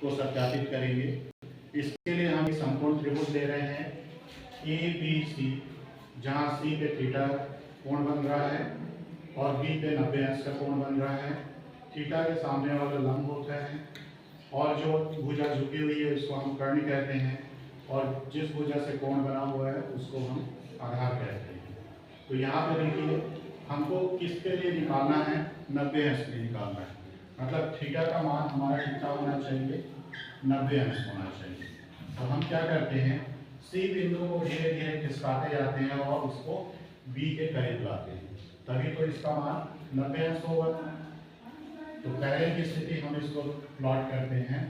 को सत्यापित करेंगे। इसके लिए हम एक समकोण त्रिभुज ले रहे हैं ABC, जहाँ C पे थीटा कोण बन रहा है और B पे 90 अंश का कोण बन रहा है। थीटा के सामने वाला लंब होता है और जो भुजा झुकी हुई है उसको हम कर्ण कहते हैं, और जिस भुजा से कोण बना हुआ है उसको हम आधार कहते हैं। तो यहाँ पे देखिए हमको किसके लिए निकालना है, 90 अंश के लिए निकालना है। मतलब थीटा का मान हमारा कितना होना चाहिए, 90 अंश होना चाहिए। तो हम क्या करते हैं, सी बिंदु को धीरे धीरे खिसकाते जाते हैं और उसको बी के करीब लाते हैं, तभी तो इसका मान 90 अंश होगा। तो पहले की स्थिति हम इसको प्लॉट करते हैं।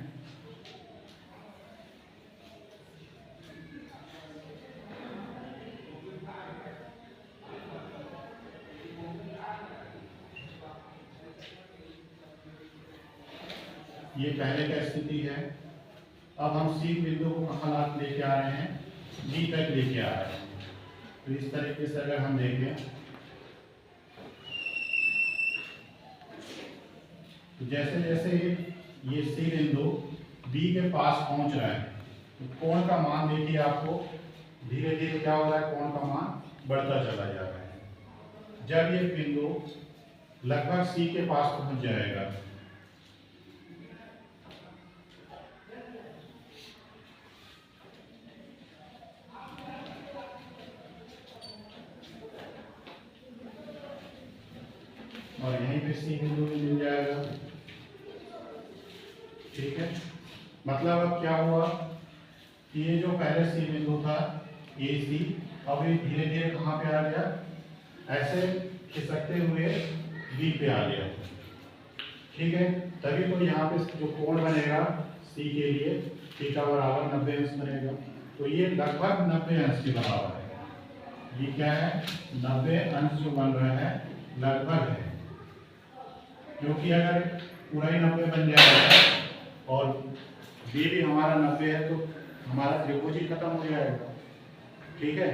ये पहले का स्थिति है। अब हम सी बिंदु को कहाँ लेके आ रहे हैं, बी तक लेके आ रहे हैं। तो इस तरीके से अगर हम देखें तो जैसे जैसे ये सी बिंदु बी के पास पहुंच रहा है तो कोण का मान देखिए आपको धीरे धीरे क्या हो रहा है, कोण का मान बढ़ता चला जा रहा है। जब ये बिंदु लगभग सी के पास पहुंच जाएगा और यहीं पे सी बिंदु भी मिल जाएगा, ठीक है। मतलब अब क्या हुआ कि ये जो पहले सी बिंदु था ए सी, अब ये धीरे धीरे कहाँ पे आ गया, ऐसे खिसकते हुए बी पे आ गया, ठीक है। तभी तो यहाँ पे जो कोण बनेगा सी के लिए थीटा बराबर 90 अंश बनेगा। तो ये लगभग 90 अंश के बराबर है। ये क्या है, 90 अंश जो बन रहा है लगभग है, क्योंकि अगर पूरा ही 90 बन जाएगा और बी भी हमारा 90 है तो हमारा त्रिभुज ही खत्म हो जाएगा, ठीक है।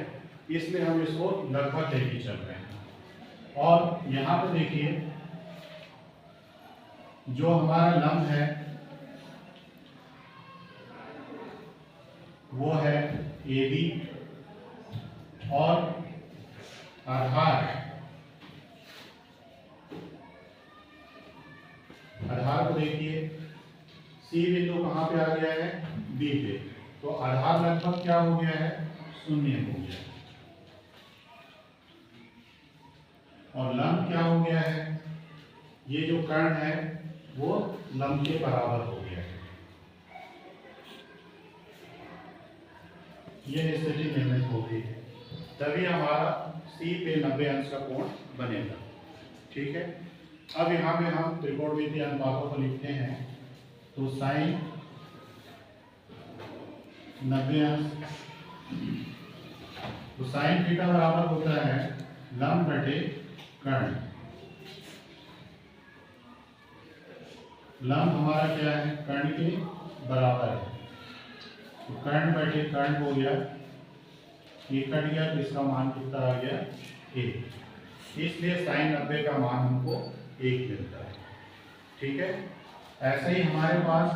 इसलिए हम इसको लगभग लेके चल रहे हैं। और यहाँ पे देखिए जो हमारा लंब है वो है ए बी और आधार को देखिए सी बिंदु कहाँ पे आ गया है, बी पे। तो आधार लगभग क्या हो गया है, 0 हो गया और लंब क्या हो गया है, ये जो कर्ण है वो लंब के बराबर हो गया है। ये स्थिति निर्मित हो गई है, तभी हमारा सी पे 90 अंश का कोण बनेगा, ठीक है। अब यहाँ पे हम त्रिकोणमितीय अनुपातों को लिखते हैं। तो साइन 90 अंश, तो साइन थीटा बराबर होता है लंब बटे कर्ण। लंब हमारा क्या है, कर्ण के बराबर है, तो कर्ण बटे कर्ण हो गया, ये कट गया तो इसका मान कितना आ गया, 1। इसलिए साइन 90 का मान हमको 1 मिलता है, ठीक है। ऐसे ही हमारे पास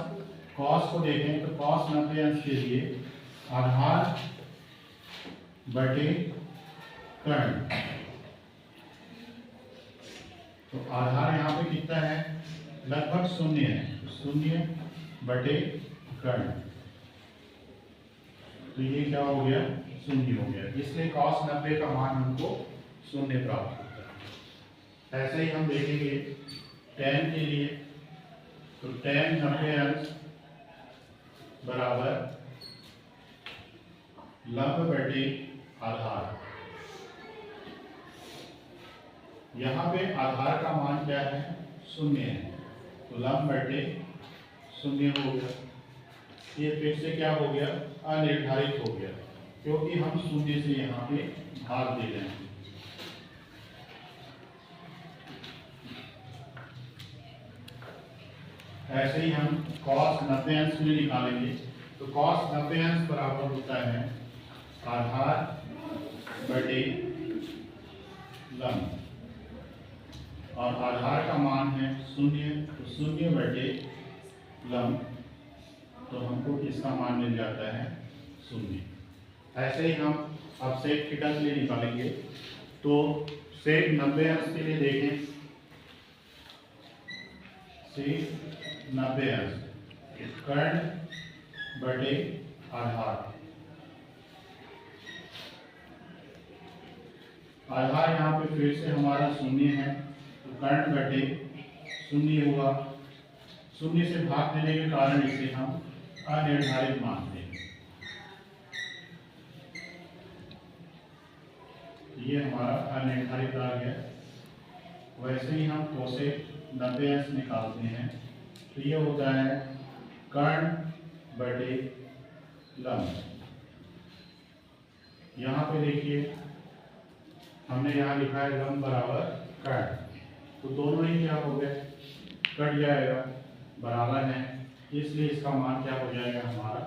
कॉस को देखें तो कॉस 90 अंश के लिए आधार बटे कर्ण, तो आधार यहाँ पे कितना है, लगभग 0 है, 0 बटे कर्ण, तो ये क्या हो गया, 0 हो गया। इसलिए cos 90 का मान हमको 0 प्राप्त होता है। ऐसे ही हम देखेंगे tan के लिए, तो tan 90 अंश बराबर लंब बटे आधार। यहाँ पे आधार का मान क्या है, 0 है, तो लंब बटे 0 हो गया। ये फिर से क्या हो गया, अनिर्धारित हो गया, क्योंकि हम 0 से यहाँ पे भाग दे रहे हैं। ऐसे ही हम cos 90 अंश में निकालेंगे, तो cos 90 अंश बराबर होता है आधार बटे लंब, और आधार का मान है 0, तो 0 बटे लंब तो हमको इसका मान मिल जाता है 0। ऐसे ही हम अब सेक थीटा के लिए निकालेंगे। तो सेक 90 अंश के लिए देखें, सेक 90 अंश कर्ण बटे आधार। आधार यहाँ पे फिर से हमारा 0 है, तो कर्ण बटे 0 होगा। 0 से भाग देने के कारण इसे हम अनिर्धारित मानते हैं। ये हमारा अनिर्धारित आ गया। वैसे ही हम कोसेक 90 अंश निकालते हैं, तो ये होता है कर्ण बटे लंब। यहाँ पे देखिए हमने यहाँ लिखा है लंब बराबर कर्ण, तो दोनों ही क्या हो गए, कट जाएगा, बराबर है, इसलिए इसका मान क्या हो जाएगा, हमारा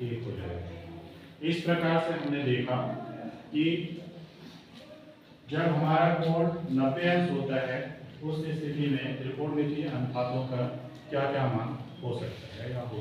1 हो जाएगा। इस प्रकार से हमने देखा कि जब हमारा कोण 90 अंश होता है उस स्थिति में त्रिकोणमितीय अनुपातों का क्या क्या मान हो सकता है या हो